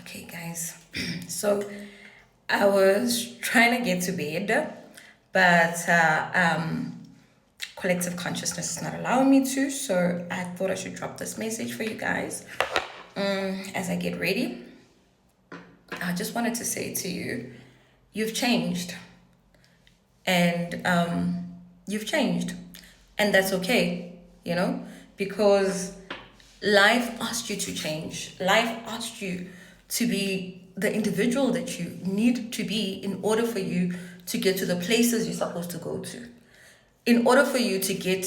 Okay, guys. So I was trying to get to bed, but collective consciousness is not allowing me to. So I thought I should drop this message for you guys as I get ready. I just wanted to say to you, you've changed, and you've changed, and that's okay, because life asked you to change. Life asked you to be the individual that you need to be in order for you to get to the places you're supposed to go to. In order for you to get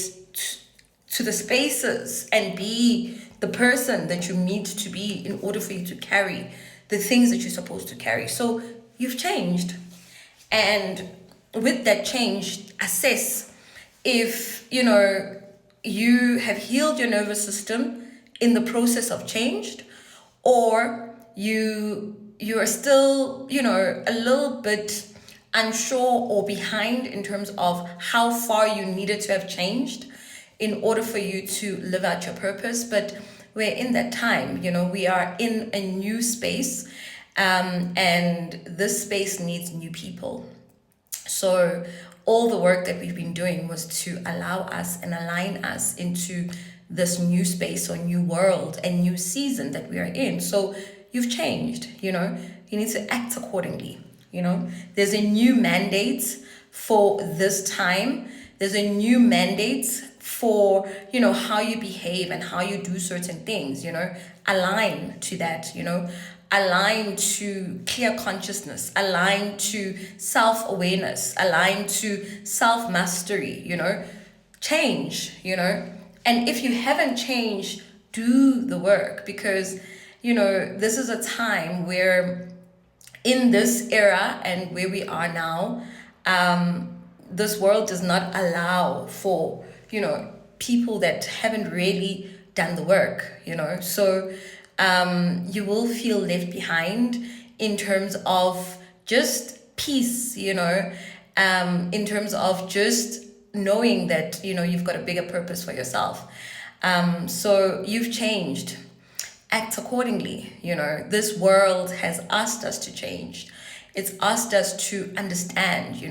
to the spaces and be the person that you need to be in order for you to carry the things that you're supposed to carry. So you've changed. And with that change, assess if, you have healed your nervous system in the process of change, or you are still, a little bit unsure or behind in terms of how far you needed to have changed in order for you to live out your purpose. But we're in that time, we are in a new space, and this space needs new people. So all the work that we've been doing was to allow us and align us into this new space or new world and new season that we are in. So you've changed, you need to act accordingly. There's a new mandate for this time. There's a new mandate for, how you behave and how you do certain things, align to that, align to clear consciousness, align to self-awareness, align to self-mastery, change, and if you haven't changed, do the work, because, this is a time where in this era and where we are now, this world does not allow for, people that haven't really done the work, so you will feel left behind in terms of just peace, in terms of just knowing that, you've got a bigger purpose for yourself. So you've changed. Act accordingly. This world has asked us to change. It's asked us to understand,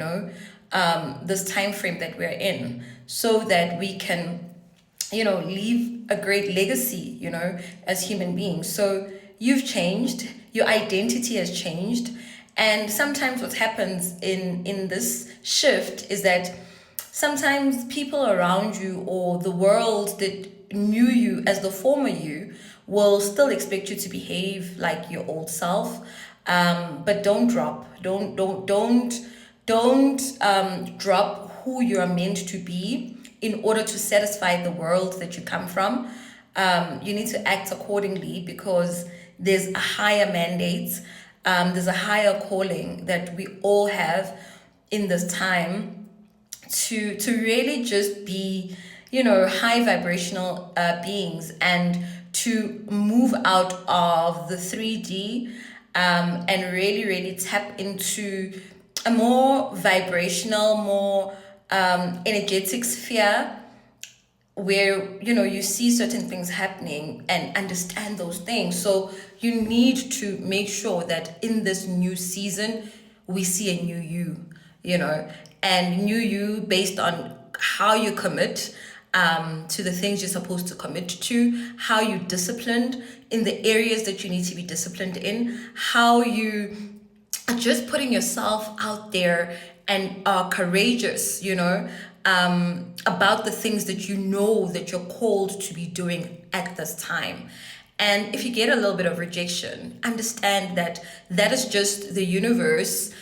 this time frame that we're in, so that we can, leave a great legacy, as human beings. So you've changed, your identity has changed. And sometimes what happens in this shift is that sometimes people around you or the world that knew you as the former you will still expect you to behave like your old self. But don't drop who you are meant to be in order to satisfy the world that you come from. You need to act accordingly, because there's a higher mandate, there's a higher calling that we all have in this time to really just be, high vibrational beings, and to move out of the 3D, and really, really tap into a more vibrational, more energetic sphere, where you see certain things happening and understand those things. So you need to make sure that in this new season we see a new you, and new you based on how you commit to the things you're supposed to commit to, how you disciplined in the areas that you need to be disciplined in, how you are just putting yourself out there and are courageous, about the things that that you're called to be doing at this time. And if you get a little bit of rejection, understand that that is just the universe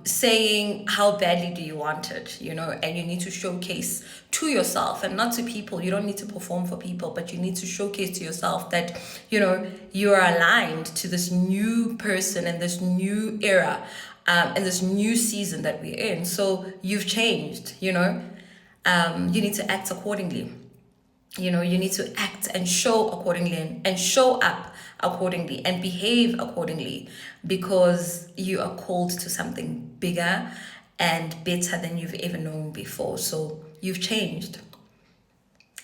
saying, how badly do you want it, and you need to showcase to yourself and not to people. You don't need to perform for people, but you need to showcase to yourself that, you are aligned to this new person and this new era, and this new season that we're in. So you've changed, you need to act accordingly. You need to act and show accordingly, and show up accordingly, and behave accordingly, because you are called to something bigger and better than you've ever known before. So you've changed.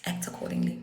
Act accordingly.